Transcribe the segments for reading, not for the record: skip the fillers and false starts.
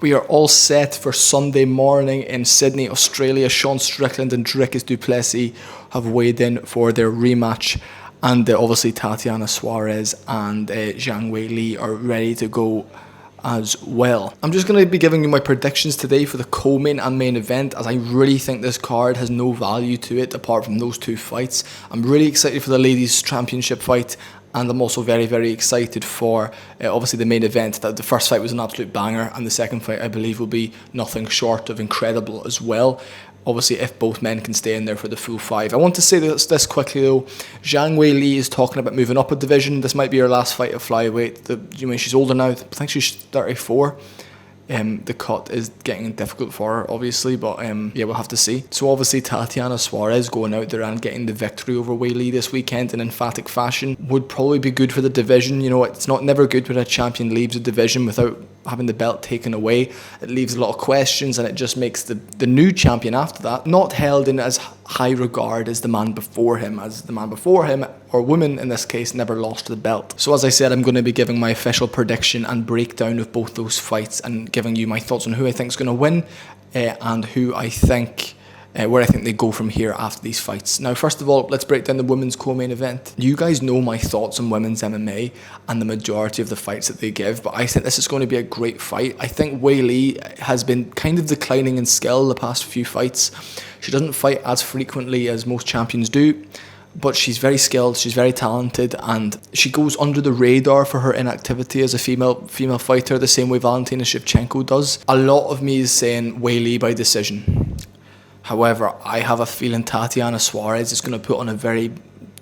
We are all set for Sunday morning in Sydney, Australia. Sean Strickland and Dricus Du Plessis have weighed in for their rematch. And obviously Tatiana Suarez and Zhang Weili are ready to go as well. I'm just going to be giving you my predictions today for the co-main and main event, as I really think this card has no value to it apart from those two fights. I'm really excited for the ladies championship fight, and I'm also very, very excited for obviously the main event. That the first fight was an absolute banger, and the second fight I believe will be nothing short of incredible as well. Obviously, if both men can stay in there for the full five. I want to say this quickly though. Zhang Weili is talking about moving up a division. This might be her last fight at flyweight. She's older now. I think she's 34. The cut is getting difficult for her, obviously, but yeah, we'll have to see. So obviously Tatiana Suarez going out there and getting the victory over Weili this weekend in emphatic fashion would probably be good for the division. You know, it's never good when a champion leaves a division without having the belt taken away. It leaves a lot of questions, and it just makes the new champion after that not held in as high regard as the man before him, or woman in this case, never lost the belt. So as I said, I'm going to be giving my official prediction and breakdown of both those fights and giving you my thoughts on who I think is going to win and who I think where I think they go from here after these fights. Now, first of all, let's break down the women's co-main event. You guys know my thoughts on women's MMA and the majority of the fights that they give, but I think this is going to be a great fight. I think Weili has been kind of declining in skill the past few fights. She doesn't fight as frequently as most champions do, but she's very skilled, she's very talented, and she goes under the radar for her inactivity as a female fighter, the same way Valentina Shevchenko does. A lot of me is saying Weili by decision. However, I have a feeling Tatiana Suarez is going to put on a very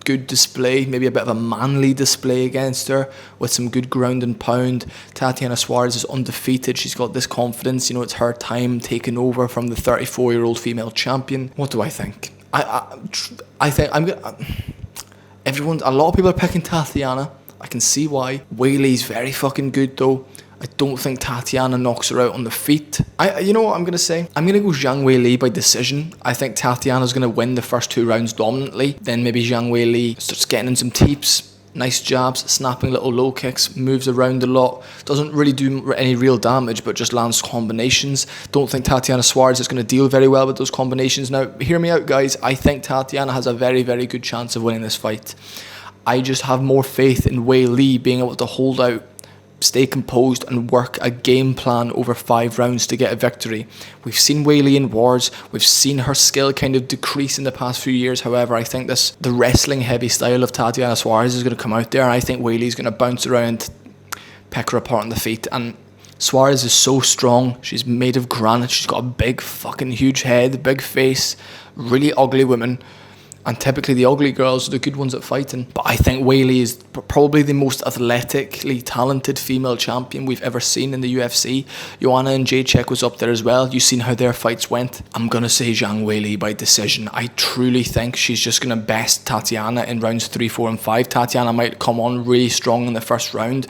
good display, maybe a bit of a manly display against her with some good ground and pound. Tatiana Suarez is undefeated. She's got this confidence. You know, it's her time taking over from the 34-year-old female champion. What do I think? I think I'm gonna. A lot of people are picking Tatiana. I can see why. Weili's very fucking good though. I don't think Tatiana knocks her out on the feet. You know what I'm going to say? I'm going to go Zhang Weili by decision. I think Tatiana's going to win the first 2 rounds dominantly. Then maybe Zhang Weili starts getting in some teeps, nice jabs, snapping little low kicks, moves around a lot. Doesn't really do any real damage, but just lands combinations. Don't think Tatiana Suarez is going to deal very well with those combinations. Now, hear me out, guys. I think Tatiana has a very, very good chance of winning this fight. I just have more faith in Weili being able to hold out, stay composed, and work a game plan over 5 rounds to get a victory. We've seen Weili in wars. We've seen her skill kind of decrease in the past few years. However, I think the wrestling heavy style of Tatiana Suarez is going to come out there, and I think Weili's going to bounce around, pick her apart on the feet. And Suarez is so strong. She's made of granite. She's got a big fucking huge head, big face, really ugly women. And typically the ugly girls are the good ones at fighting. But I think Weili is probably the most athletically talented female champion we've ever seen in the UFC. Joanna and Jacek was up there as well. You've seen how their fights went. I'm going to say Zhang Weili by decision. I truly think she's just going to best Tatiana in rounds 3, 4 and 5. Tatiana might come on really strong in the first round.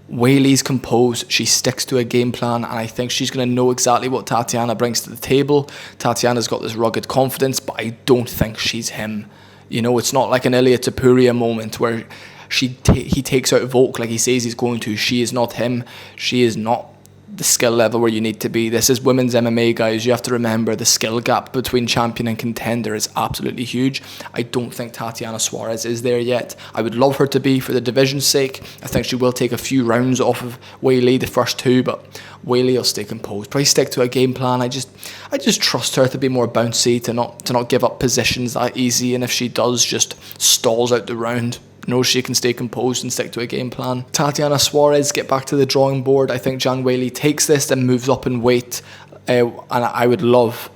Weili's composed, she sticks to a game plan, and I think she's going to know exactly what Tatiana brings to the table. Tatiana's got this rugged confidence, but I don't think she's him. You know, it's not like an Ilia Topuria moment where he takes out Volk like he says he's going to. She is not him. She is not the skill level where you need to be. This is women's MMA, guys. You have to remember the skill gap between champion and contender is absolutely huge. I don't think Tatiana Suarez is there yet. I would love her to be for the division's sake. I think she will take a few rounds off of Weili, the first 2, but Weili will stay composed. Probably stick to a game plan. I just trust her to be more bouncy, to not give up positions that easy, and if she does, just stalls out the round. Knows she can stay composed and stick to a game plan. Tatiana Suarez, get back to the drawing board. I think Zhang Weili takes this and moves up in weight, and I would love,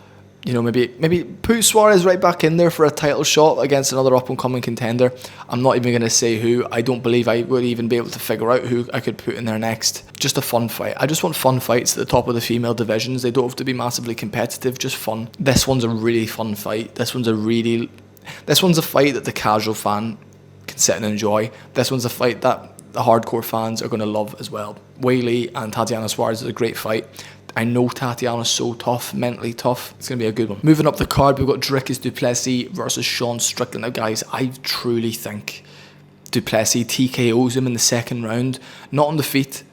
you know, maybe put Suarez right back in there for a title shot against another up-and-coming contender. I'm not even going to say who. I don't believe I would even be able to figure out who I could put in there next. Just a fun fight. I just want fun fights at the top of the female divisions. They don't have to be massively competitive, just fun. This one's a really fun fight. This one's a fight that the casual fan can sit and enjoy. This one's a fight that the hardcore fans are going to love as well. Weili and Tatiana Suarez is a great fight. I know Tatiana's so tough, mentally tough. It's going to be a good one. Moving up the card, we've got Dricus Du Plessis versus Sean Strickland. Now, guys, I truly think Du Plessis TKOs him in the second round. Not on the feet.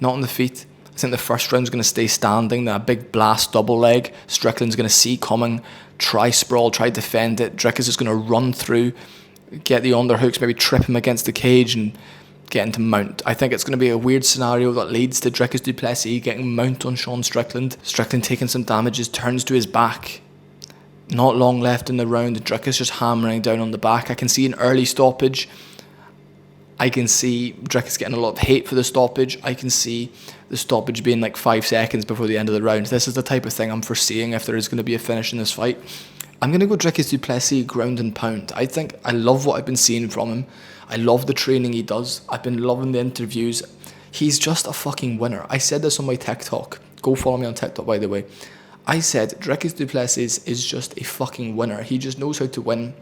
I I think the first round's going to stay standing. That big blast double leg, Strickland's going to see coming, try sprawl, try defend it. Dricus is going to run through, get the underhooks, maybe trip him against the cage and get into mount. I think it's going to be a weird scenario that leads to Dricus Du Plessis getting mount on Sean Strickland. Strickland taking some damages, turns to his back. Not long left in the round. Dricus just hammering down on the back. I can see an early stoppage. I can see Dricus getting a lot of hate for the stoppage. I can see the stoppage being like 5 seconds before the end of the round. This is the type of thing I'm foreseeing if there is going to be a finish in this fight. I'm going to go Dricus Du Plessis ground and pound. I love what I've been seeing from him. I love the training he does. I've been loving the interviews. He's just a fucking winner. I said this on my TikTok. Go follow me on TikTok, by the way. I said Dricus Du Plessis is just a fucking winner. He just knows how to win.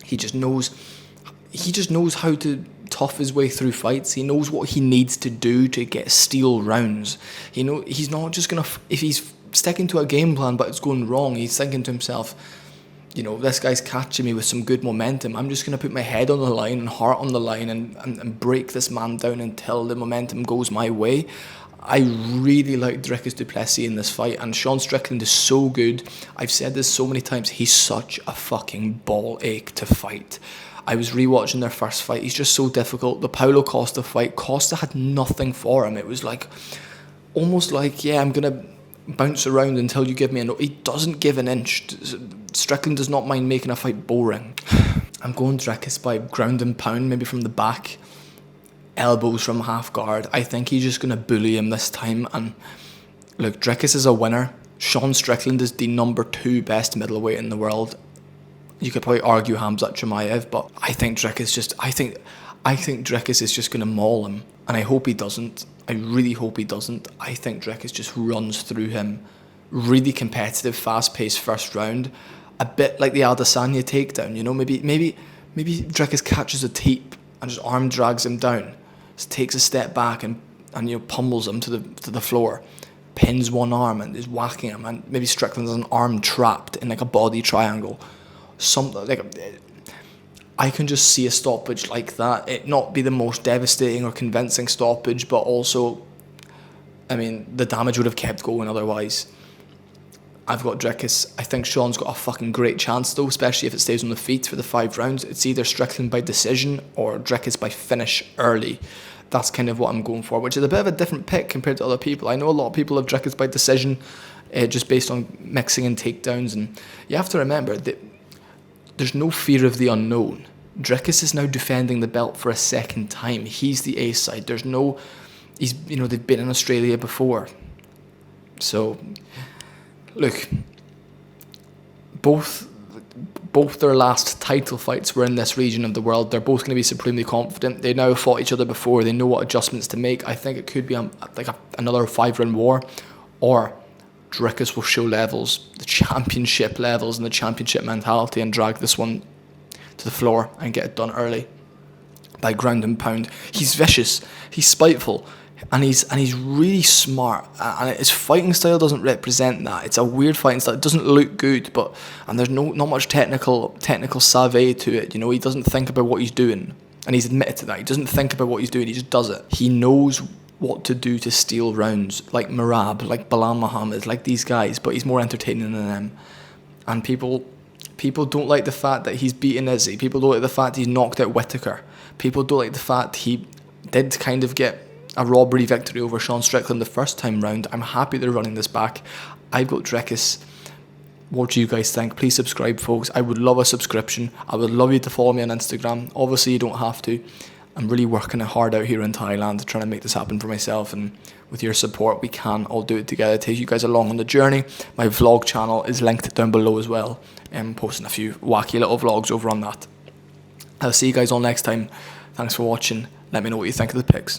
He just knows how to tough his way through fights. He knows what he needs to do to get steal rounds. He's not just gonna, if he's sticking to a game plan but it's going wrong, he's thinking to himself, this guy's catching me with some good momentum. I'm just gonna put my head on the line and heart on the line and break this man down until the momentum goes my way. I really like Dricus Du Plessis in this fight, and Sean Strickland is so good. I've said this so many times, he's such a fucking ball ache to fight. I was rewatching their first fight. He's just so difficult. The Paulo Costa fight, Costa had nothing for him. It was like, almost like, yeah, I'm going to bounce around until you give me a no. He doesn't give an inch. Strickland does not mind making a fight boring. I'm going Dricus by ground and pound, maybe from the back. Elbows from half guard. I think he's just going to bully him this time. And look, Dricus is a winner. Sean Strickland is the number 2 best middleweight in the world. You could probably argue Khamzat Chimaev, but I think Dricus is just going to maul him, and I hope he doesn't. I really hope he doesn't. I think Dricus just runs through him. Really competitive, fast-paced first round, a bit like the Adesanya takedown. Maybe Dricus catches a teep and just arm drags him down, just takes a step back and pummels him to the floor, pins one arm and is whacking him, and maybe Strickland has an arm trapped in like a body triangle. Something like, I can just see a stoppage like that. It not be the most devastating or convincing stoppage, but also, the damage would have kept going otherwise. I've got Dricus. I think Sean's got a fucking great chance though, especially if it stays on the feet for the 5 rounds. It's either Strickland by decision or Dricus by finish early. That's kind of what I'm going for, which is a bit of a different pick compared to other people. I know a lot of people have Dricus by decision, just based on mixing and takedowns, and you have to remember that there's no fear of the unknown. Dricus is now defending the belt for a second time. He's the A side. They've been in Australia before. So, look, both their last title fights were in this region of the world. They're both going to be supremely confident. They now fought each other before. They know what adjustments to make. I think it could be another 5-round war, or Dricus will show levels, the championship levels and the championship mentality, and drag this one to the floor and get it done early by ground and pound. He's vicious, he's spiteful, and he's really smart. And his fighting style doesn't represent that. It's a weird fighting style. It doesn't look good, and there's not much technical savvy to it. He doesn't think about what he's doing, and he's admitted to that. He doesn't think about what he's doing. He just does it. He knows what to do to steal rounds, like Merab, like Bilal Muhammad, like these guys, but he's more entertaining than them. And people don't like the fact that he's beaten Izzy. People don't like the fact he's knocked out Whittaker. People don't like the fact he did kind of get a robbery victory over Sean Strickland the first time round. I'm happy they're running this back. I've got Dricus. What do you guys think? Please subscribe, folks. I would love a subscription. I would love you to follow me on Instagram. Obviously, you don't have to. I'm really working hard out here in Thailand, trying to make this happen for myself, and with your support we can all do it together, take you guys along on the journey. My vlog channel is linked down below as well. I'm posting a few wacky little vlogs over on that. I'll see you guys all next time. Thanks for watching. Let me know what you think of the picks.